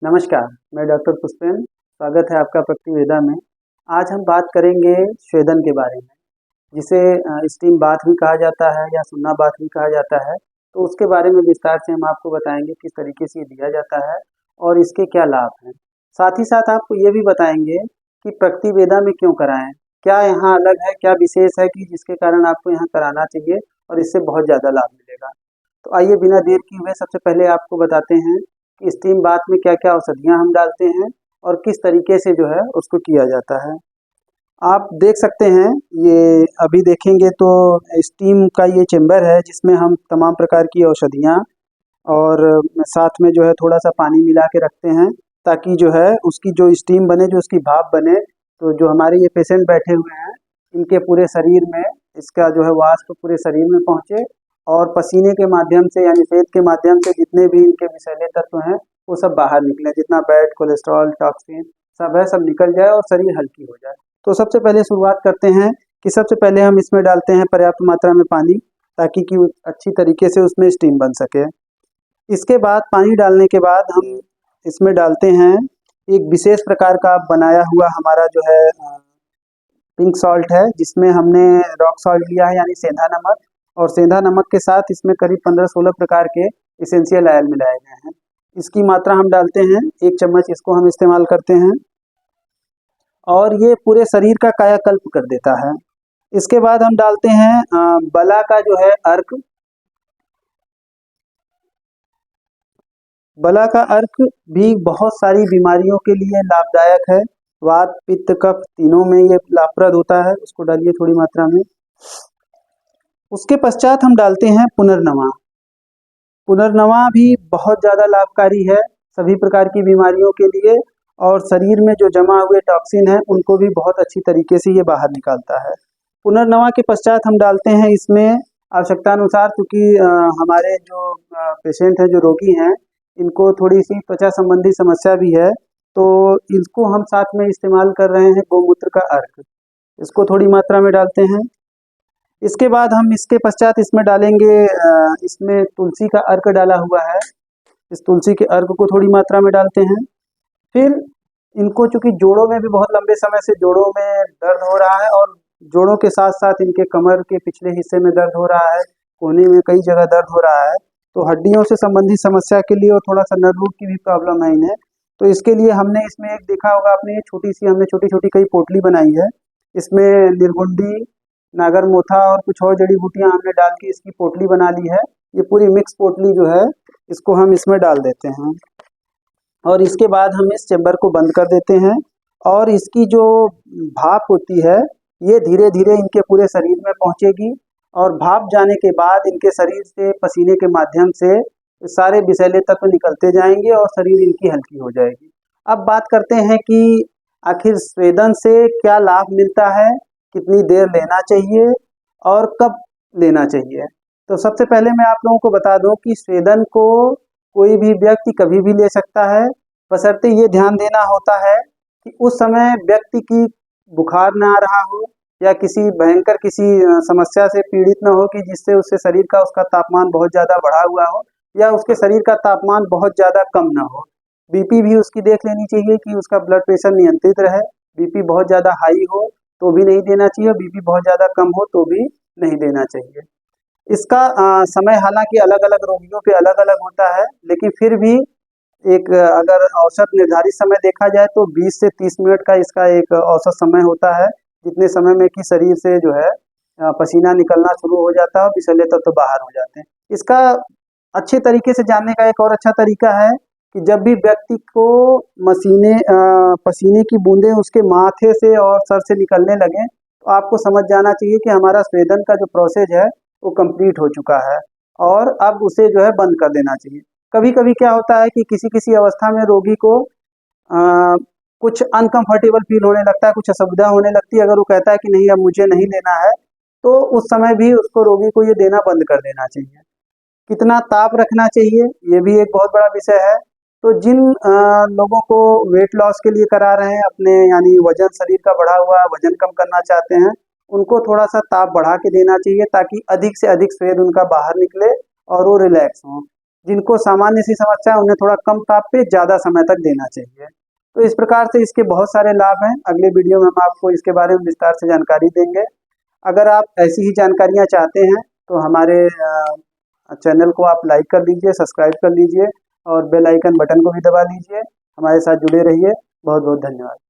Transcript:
नमस्कार, मैं डॉक्टर पुष्पेन। स्वागत है आपका प्रकृतिवेदा में। आज हम बात करेंगे स्वेदन के बारे में, जिसे स्टीम बाथ भी कहा जाता है या सुन्ना बाथ भी कहा जाता है। तो उसके बारे में विस्तार से हम आपको बताएंगे किस तरीके से ये दिया जाता है और इसके क्या लाभ हैं। साथ ही साथ आपको ये भी बताएंगे कि प्रकृतिवेदा में क्यों कराएं, क्या यहाँ अलग है, क्या विशेष है कि जिसके कारण आपको यहाँ कराना चाहिए और इससे बहुत ज़्यादा लाभ मिलेगा। तो आइए बिना देर किए हुए सबसे पहले आपको बताते हैं कि स्टीम बाथ में क्या-क्या औषधियाँ हम डालते हैं और किस तरीके से जो है उसको किया जाता है। आप देख सकते हैं, ये अभी देखेंगे तो स्टीम का ये चेंबर है जिसमें हम तमाम प्रकार की औषधियाँ और साथ में जो है थोड़ा-सा पानी मिला के रखते हैं, ताकि जो है उसकी जो स्टीम बने, जो उसकी भाप बने, तो जो हमारे ये पेशेंट बैठे हुए हैं, इनके पूरे शरीर में इसका जो है वाष्प पूरे शरीर में पहुँचे और पसीने के माध्यम से यानी पेट के माध्यम से जितने भी इनके विषैले तत्व हैं, वो सब बाहर निकलें। जितना बैड कोलेस्ट्रॉल, टॉक्सिन सब है, सब निकल जाए और शरीर हल्की हो जाए। तो सबसे पहले शुरुआत करते हैं कि सबसे पहले हम इसमें डालते हैं पर्याप्त मात्रा में पानी, ताकि कि अच्छी तरीके से उसमें स्टीम बन सके। इसके बाद पानी डालने के बाद हम इसमें डालते हैं एक विशेष प्रकार का बनाया हुआ हमारा जो है पिंक सॉल्ट है, जिसमें हमने रॉक सॉल्ट लिया है यानी सेंधा नमक, और सेंधा नमक के साथ इसमें करीब 15-16 प्रकार के एसेंशियल ऑयल मिलाए गए हैं। इसकी मात्रा हम डालते हैं 1 चम्मच, इसको हम इस्तेमाल करते हैं और ये पूरे शरीर का कायाकल्प कर देता है। इसके बाद हम डालते हैं बला का जो है अर्क। बला का अर्क भी बहुत सारी बीमारियों के लिए लाभदायक है। वात, पित्त, कफ तीनों में ये लाभप्रद होता है। उसको डालिए थोड़ी मात्रा में। उसके पश्चात हम डालते हैं पुनर्नवा। पुनर्नवा भी बहुत ज़्यादा लाभकारी है सभी प्रकार की बीमारियों के लिए, और शरीर में जो जमा हुए टॉक्सिन है उनको भी बहुत अच्छी तरीके से ये बाहर निकालता है। पुनर्नवा के पश्चात हम डालते हैं इसमें आवश्यकतानुसार, क्योंकि हमारे जो पेशेंट हैं, जो रोगी हैं, इनको थोड़ी-सी त्वचा संबंधी समस्या भी है, तो इसको हम साथ में इस्तेमाल कर रहे हैं गोमूत्र का अर्क। इसको थोड़ी मात्रा में डालते हैं। इसके बाद हम इसके पश्चात इसमें डालेंगे इसमें तुलसी का अर्क डाला हुआ है। इस तुलसी के अर्क को थोड़ी मात्रा में डालते हैं। फिर इनको चूँकि जोड़ों में भी बहुत लंबे समय से जोड़ों में दर्द हो रहा है और जोड़ों के साथ-साथ इनके कमर के पिछले हिस्से में दर्द हो रहा है, कोहनी में कई जगह दर्द हो रहा है, तो हड्डियों से संबंधित समस्या के लिए और थोड़ा-सा नर्व रूट की भी प्रॉब्लम है इन्हें, तो इसके लिए हमने इसमें एक देखा होगा आपने, छोटी-सी हमने छोटी-छोटी कई पोटली बनाई है। इसमें निर्गुंडी, नागरमोथा और कुछ और जड़ी-बूटियाँ हमने डाल के इसकी पोटली बना ली है। ये पूरी मिक्स पोटली जो है, इसको हम इसमें डाल देते हैं और इसके बाद हम इस चेम्बर को बंद कर देते हैं और इसकी जो भाप होती है, ये धीरे-धीरे इनके पूरे शरीर में पहुँचेगी और भाप जाने के बाद इनके शरीर से पसीने के माध्यम से सारे विषैले तत्व निकलते जाएँगे और शरीर इनकी हल्की हो जाएगी। अब बात करते हैं कि आखिर स्वेदन से क्या लाभ मिलता है, कितनी देर लेना चाहिए और कब लेना चाहिए। तो सबसे पहले मैं आप लोगों को बता दूं कि स्वेदन को कोई भी व्यक्ति कभी भी ले सकता है, बशर्ते ये ध्यान देना होता है कि उस समय व्यक्ति की बुखार ना आ रहा हो या किसी भयंकर किसी समस्या से पीड़ित ना हो कि जिससे उसके शरीर का उसका तापमान बहुत ज़्यादा बढ़ा हुआ हो या उसके शरीर का तापमान बहुत ज़्यादा कम ना हो। बीपी भी उसकी देख लेनी चाहिए कि उसका ब्लड प्रेशर नियंत्रित रहे। बीपी बहुत ज़्यादा हाई हो तो भी नहीं देना चाहिए, बीपी बहुत ज़्यादा कम हो तो भी नहीं देना चाहिए। इसका समय हालाँकि अलग-अलग रोगियों पे अलग-अलग होता है, लेकिन फिर भी एक अगर औसत निर्धारित समय देखा जाए तो 20 से 30 मिनट का इसका एक औसत समय होता है, जितने समय में कि शरीर से जो है पसीना निकलना शुरू हो जाता है और विषैले तत्व तो बाहर हो जाते हैं। इसका अच्छे तरीके से जानने का एक और अच्छा तरीका है कि जब भी व्यक्ति को पसीने की बूंदें उसके माथे से और सर से निकलने लगें, तो आपको समझ जाना चाहिए कि हमारा स्वेदन का जो प्रोसेस है, वो कंप्लीट हो चुका है और अब उसे जो है बंद कर देना चाहिए। कभी-कभी क्या होता है कि किसी-किसी अवस्था में रोगी को कुछ अनकम्फर्टेबल फ़ील होने लगता है, कुछ असुविधा होने लगती है। अगर वो कहता है कि नहीं अब मुझे नहीं लेना है, तो उस समय भी उसको रोगी को ये देना बंद कर देना चाहिए। कितना ताप रखना चाहिए, ये भी एक बहुत बड़ा विषय है। तो जिन लोगों को वेट लॉस के लिए करा रहे हैं अपने, यानी वज़न शरीर का बढ़ा हुआ वज़न कम करना चाहते हैं, उनको थोड़ा-सा ताप बढ़ा के देना चाहिए ताकि अधिक से अधिक स्वेद उनका बाहर निकले और वो रिलैक्स हों। जिनको सामान्य सी समस्या है उन्हें थोड़ा कम ताप पे ज़्यादा समय तक देना चाहिए। तो इस प्रकार से इसके बहुत सारे लाभ हैं। अगले वीडियो में हम आपको इसके बारे में विस्तार से जानकारी देंगे। अगर आप ऐसी ही जानकारियाँ चाहते हैं तो हमारे चैनल को आप लाइक कर लीजिए, सब्सक्राइब कर लीजिए और बेल आइकन बटन को भी दबा लीजिए। हमारे साथ जुड़े रहिए। बहुत बहुत धन्यवाद।